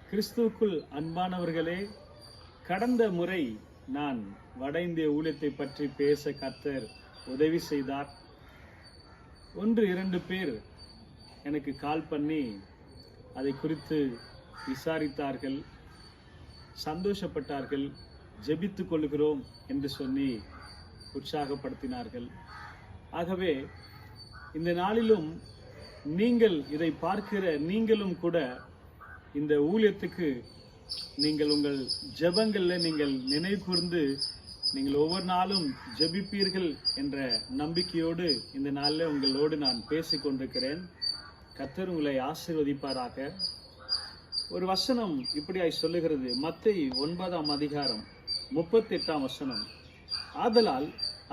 கிறிஸ்துவுக்குள் அன்பானவர்களே, கடந்த முறை நான் வட இந்திய ஊழியத்தை பற்றி பேச கர்த்தர் உதவி செய்தார். 1-2 பேர் எனக்கு கால் பண்ணி அதை குறித்து விசாரித்தார்கள், சந்தோஷப்பட்டார்கள், ஜெபித்துக் கொள்கிறோம் என்று சொல்லி உற்சாகப்படுத்தினார்கள். ஆகவே இந்த நாளிலும் நீங்கள் இதை பார்க்கிற நீங்களும் கூட இந்த ஊழியத்துக்கு நீங்கள் உங்கள் ஜெபங்களில் நீங்கள் நினைவு கூர்ந்து நீங்கள் ஒவ்வொரு நாளும் ஜெபிப்பீர்கள் என்ற நம்பிக்கையோடு இந்த நாளில் உங்களோடு நான் பேசிக் கொண்டிருக்கிறேன். கர்த்தர் உங்களை ஆசீர்வதிப்பாராக. ஒரு வசனம் இப்படியாய் சொல்லுகிறது, மத்தேயு 9ஆம் அதிகாரம் 38ஆம் வசனம். ஆதலால்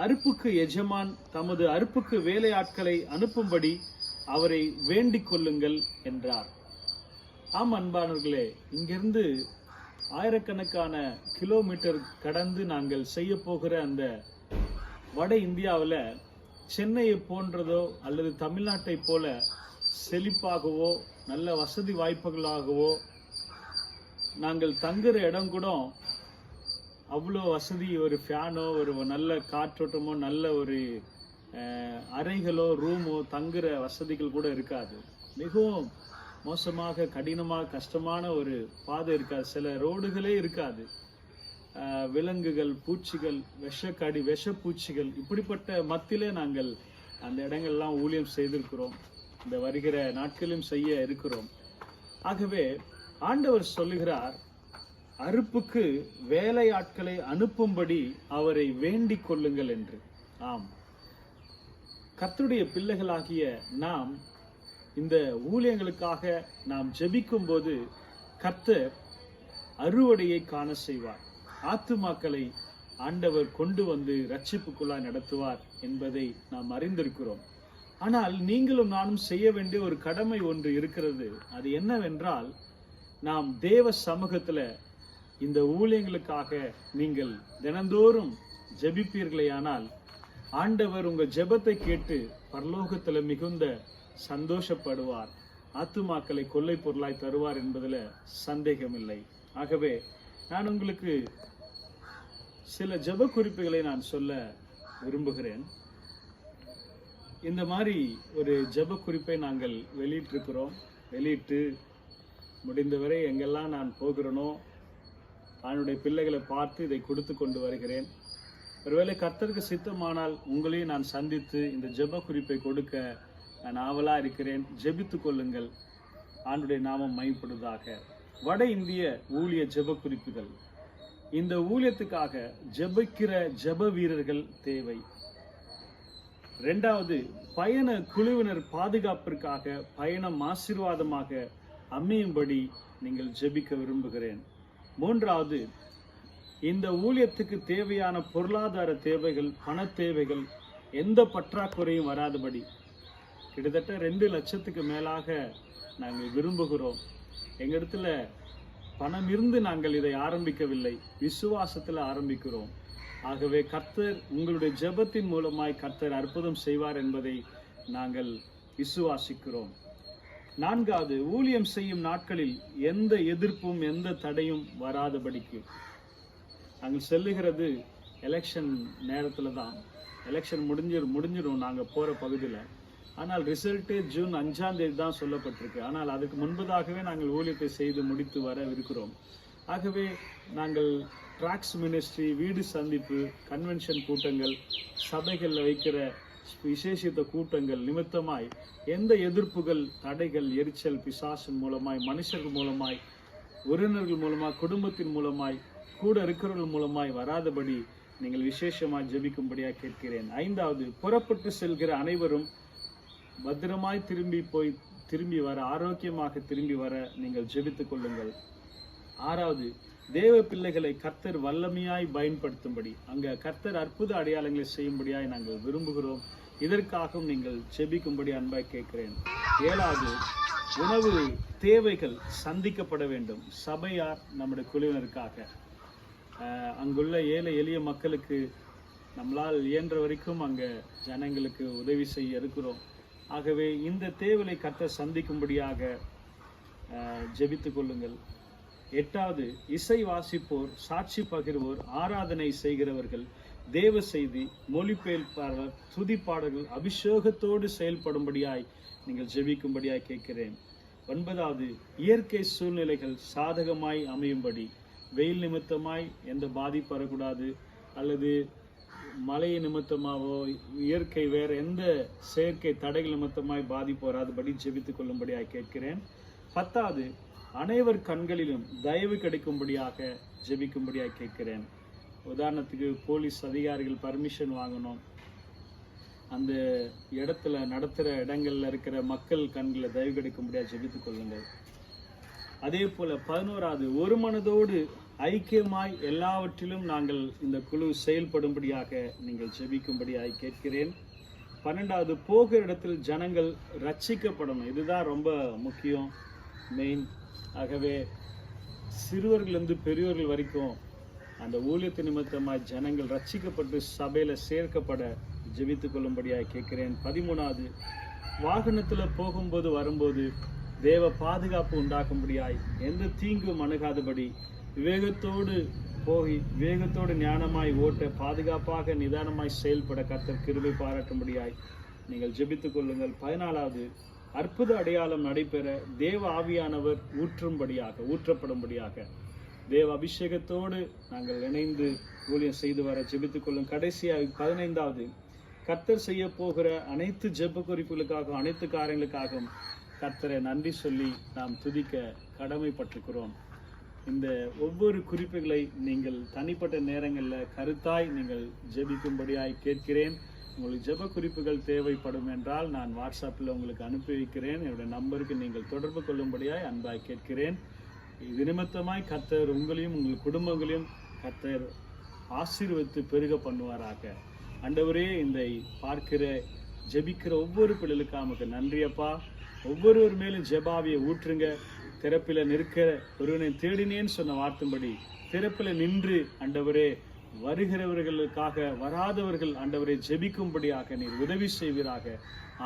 அறுப்புக்கு எஜமான் தமது அறுப்புக்கு வேலையாட்களை அனுப்பும்படி அவரை வேண்டிக் கொள்ளுங்கள் என்றார். ஆம் அன்பானவர்களே, இங்கிருந்து ஆயிரக்கணக்கான கிலோமீட்டர் கடந்து நாங்கள் செய்ய போகிற அந்த வட இந்தியாவில் சென்னையை போன்றதோ அல்லது தமிழ்நாட்டை போல செழிப்பாகவோ நல்ல வசதி வாய்ப்புகளாகவோ நாங்கள் தங்குற இடம் கூட அவ்வளோ வசதி, ஒரு ஃபேனோ ஒரு நல்ல காற்றோட்டமோ நல்ல ஒரு அறைகளோ ரூமோ தங்குற வசதிகள் கூட இருக்காது. மிகவும் மோசமாக கடினமாக கஷ்டமான ஒரு பாதை இருக்காது, சில ரோடுகளே இருக்காது. விலங்குகள், பூச்சிகள், விஷப்பூச்சிகள் இப்படிப்பட்ட மத்தியிலே நாங்கள் அந்த இடங்கள்லாம் ஊழியம் செய்திருக்கிறோம். இந்த வருகிற நாட்களிலும் செய்ய இருக்கிறோம். ஆகவே ஆண்டவர் சொல்லுகிறார், அறுப்புக்கு வேலையாட்களை அனுப்பும்படி அவரை வேண்டிக் கொள்ளுங்கள் என்று. ஆம், கர்த்தருடைய பிள்ளைகளாகிய நாம் இந்த ஊழியங்களுக்காக நாம் ஜெபிக்கும் போது கர்த்தர் அறுவடையை காண செய்வார். ஆத்துமாக்களை ஆண்டவர் கொண்டு வந்து ரட்சிப்புக்குள்ளாய் நடத்துவார் என்பதை நாம் அறிந்திருக்கிறோம். ஆனால் நீங்களும் நானும் செய்ய வேண்டிய ஒரு கடமை ஒன்று இருக்கிறது. அது என்னவென்றால், நாம் தேவ சமூகத்துல இந்த ஊழியங்களுக்காக நீங்கள் தினந்தோறும் ஜெபிப்பீர்களேயானால் ஆண்டவர் உங்க ஜெபத்தை கேட்டு பரலோகத்துல மிகுந்த சந்தோஷப்படுவார், ஆத்துமாக்களை கொள்ளை பொருளாய் தருவார் என்பதில் சந்தேகமில்லை. ஆகவே நான் உங்களுக்கு சில ஜெப குறிப்புகளை நான் சொல்ல விரும்புகிறேன். இந்த மாதிரி ஒரு ஜெப குறிப்பை நாங்கள் வெளியிட்டு முடிந்தவரை எங்கெல்லாம் நான் போகிறேனோ அவனுடைய பிள்ளைகளை பார்த்து இதை கொடுத்து கொண்டு வருகிறேன். ஒருவேளை கர்த்தருக்கு சித்தமானால் உங்களையும் நான் சந்தித்து இந்த ஜெப குறிப்பை கொடுக்க நான் ஆவலா இருக்கிறேன். ஜெபித்துக் கொள்ளுங்கள், ஆண்டுடைய நாமம் மகிமைப்படுவதாக. வட இந்திய ஊழிய ஜெப குறிப்புகள். இந்த ஊழியத்துக்காக ஜெபிக்கிற ஜெப வீரர்கள் தேவை. 2வது, பயண குழுவினர் பாதுகாப்பிற்காக பயணம் ஆசீர்வாதமாக அமையும்படி நீங்கள் ஜெபிக்க விரும்புகிறேன். 3வது, இந்த ஊழியத்துக்கு தேவையான பொருளாதார தேவைகள், பண தேவைகள், எந்த பற்றாக்குறையும் வராதபடி. கிட்டத்தட்ட 2 லட்சத்துக்கு மேலாக நாங்கள் விரும்புகிறோம். எங்களிடத்துல பணம் இருந்து நாங்கள் இதை ஆரம்பிக்கவில்லை, விசுவாசத்தில் ஆரம்பிக்கிறோம். ஆகவே கர்த்தர் உங்களுடைய ஜெபத்தின் மூலமாய் கர்த்தர் அற்புதம் செய்வார் என்பதை நாங்கள் விசுவாசிக்கிறோம். 4வது, ஊழியம் செய்யும் நாட்களில் எந்த எதிர்ப்பும் எந்த தடையும் வராதபடிக்கு. நாங்கள் செல்லுகிறது எலெக்ஷன் நேரத்தில் தான். எலெக்ஷன் முடிஞ்சிடும் நாங்கள் போகிற பகுதியில். ஆனால் ரிசல்ட்டு ஜூன் 5ஆம் தேதி தான் சொல்லப்பட்டிருக்கு. ஆனால் அதுக்கு முன்பதாகவே நாங்கள் ஊழியத்தை செய்து முடித்து வர இருக்கிறோம். ஆகவே நாங்கள் ட்ராக்ஸ் மினிஸ்ட்ரி, வீடு சந்திப்பு, கன்வென்ஷன் கூட்டங்கள், சபைகளில் வைக்கிற விசேஷித்த கூட்டங்கள் நிமித்தமாய் எந்த எதிர்ப்புகள், தடைகள், எரிச்சல், பிசாசின் மூலமாய், மனுஷர்கள் மூலமாய், உறவினர்கள் மூலமாய், குடும்பத்தின் மூலமாய், கூட இருக்கிறவர்கள் மூலமாய் வராதபடி நீங்கள் விசேஷமாய் ஜெபிக்கும்படியாக கேட்கிறேன். 5வது, புறப்பட்டு செல்கிற அனைவரும் பத்திரமாய் திரும்பி வர, ஆரோக்கியமாக திரும்பி வர நீங்கள் ஜெபித்துக் கொள்ளுங்கள். 6வது, தேவ பிள்ளைகளை கர்த்தர் வல்லமையாய் பயன்படுத்தும்படி, அங்க கர்த்தர் அற்புத அடையாளங்களை செய்யும்படியாய் நாங்கள் விரும்புகிறோம். இதற்காகவும் நீங்கள் ஜெபிக்கும்படி அன்பாய் கேட்கிறேன். 7வது, உணவு தேவைகள் சந்திக்கப்பட வேண்டும். சபையார் நம்முடைய குழுவினருக்காக, அங்குள்ள ஏழை எளிய மக்களுக்கு நம்மளால் இயன்ற வரைக்கும் அங்க ஜனங்களுக்கு உதவி செய்ய இருக்கிறோம். ஆகவே இந்த தேவையை கர்த்தர் சந்திக்கும்படியாக ஜெபித்துக் கொள்ளுங்கள். 8வது, இசை வாசிப்போர், சாட்சி பகிர்வோர், ஆராதனை செய்கிறவர்கள், தேவ செய்தி, மொழிபெயர்ப்பாளர், துதிப்பாடல்கள் அபிஷேகத்தோடு செயல்படும்படியாய் நீங்கள் ஜெபிக்கும்படியாய் கேட்கிறேன். 9வது, இயற்கை சூழ்நிலைகள் சாதகமாய் அமையும்படி, வெயில் நிமித்தமாய் எந்த பாதிப்பு வரக்கூடாது, அல்லது மழை நிமித்தமாவோ இயற்கை வேற எந்த செயற்கை தடைகள் நிமித்தமாய் பாதிப்பு வராதபடி ஜெபித்துக் கொள்ளும்படியாய் கேட்கிறேன். 10வது, அனைவர் கண்களிலும் தயவு கிடைக்கும்படியாக ஜெபிக்கும்படியாக கேட்கிறேன். உதாரணத்துக்கு போலீஸ் அதிகாரிகள் பர்மிஷன் வாங்கணும், அந்த இடத்துல நடத்துகிற இடங்கள்ல இருக்கிற மக்கள் கண்களில் தயவு கிடைக்கும்படியாக ஜெபித்துக் கொள்ளுங்கள். அதே போல 11வது, ஒரு மனதோடு ஐக்கியமாய் எல்லாவற்றிலும் நாங்கள் இந்த குழு செயல்படும்படியாக நீங்கள் ஜெபிக்கும்படியாக கேட்கிறேன். 12வது, போகிற இடத்தில் ஜனங்கள் ரட்சிக்கப்படணும். இதுதான் ரொம்ப முக்கியம், மெயின். ஆகவே சிறுவர்களிலிருந்து பெரியவர்கள் வரைக்கும் அந்த ஊழியத்து நிமித்தமாய் ஜனங்கள் ரட்சிக்கப்பட்டு சபையில சேர்க்கப்பட ஜெபித்துக் கொள்ளும்படியாக கேட்கிறேன். 13வது, வாகனத்துல போகும்போது வரும்போது தேவ பாதுகாப்பு உண்டாக்கும்படியாய் எந்த தீங்கும் அணுகாதபடி விவேகத்தோடு போய் வேகத்தோடு ஞானமாய் ஓட்ட பாதுகாப்பாக நிதானமாய் செயல்பட கர்த்தர் கிருபை பாராட்டும்படியாய் நீங்கள் ஜெபித்துக் கொள்ளுங்கள். 14வது, அற்புத அடையாளம் நடைபெற தேவ ஆவியானவர் ஊற்றப்படும்படியாக தேவ அபிஷேகத்தோடு நாங்கள் இணைந்து ஊழியம் செய்து வர ஜெபித்துக் கொள்ளும். கடைசியாக 15வது, கர்த்தர் செய்ய போகிற அனைத்து ஜெப குறிப்புகளுக்காகவும் அனைத்து காரியங்களுக்காகவும் கர்த்தரை நன்றி சொல்லி நாம் துதிக்க கடமைப்பட்டிருக்கிறோம். இந்த ஒவ்வொரு குறிப்புகளை நீங்கள் தனிப்பட்ட நேரங்களில் கருத்தாய் நீங்கள் ஜெபிக்கும்படியாய் கேட்கிறேன். உங்களுக்கு ஜெப குறிப்புகள் தேவைப்படும் என்றால் நான் வாட்ஸ்அப்பில் உங்களுக்கு அனுப்பி வைக்கிறேன். என்னுடைய நம்பருக்கு நீங்கள் தொடர்பு கொள்ளும்படியாய் அன்பாய் கேட்கிறேன். இது நிமித்தமாய் கர்த்தர் உங்களையும் உங்கள் குடும்பங்களையும் கர்த்தர் ஆசீர்வதித்து பெருக பண்ணுவாராக. ஆண்டவரே, இந்த பார்க்கிற ஜெபிக்கிற ஒவ்வொரு பிள்ளைகளுக்காக நமக்கு நன்றியப்பா. ஒவ்வொருவர் மேலும் ஜெபாவியை ஊற்றுங்க. திறப்பில் நிற்கிற ஒருவனை தேடினேன்னு சொன்ன வார்த்தைப்படி திறப்பில் நின்று ஆண்டவரே வருகிறவர்களுக்காக வராதவர்கள் ஆண்டவரை ஜெபிக்கும்படியாக நீர் உதவி செய்வீராக,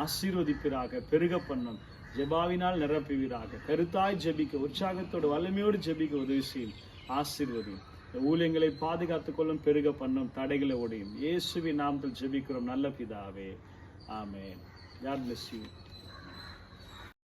ஆசீர்வதிப்பீராக, பெருக பண்ணும் ஜெபாவினால் நிரப்புவீராக. கருத்தாய் ஜெபிக்க, உற்சாகத்தோடு வல்லமையோடு ஜெபிக்க உதவி செய்யும், ஆசீர்வதியும். ஊழியங்களை பாதுகாத்துக் கொள்ளும், பெருக பண்ணும், தடைகளை ஓடியும். இயேசுவின் நாமத்தில் ஜெபிக்கிறோம் நல்ல பிதாவே, ஆமென். God bless you.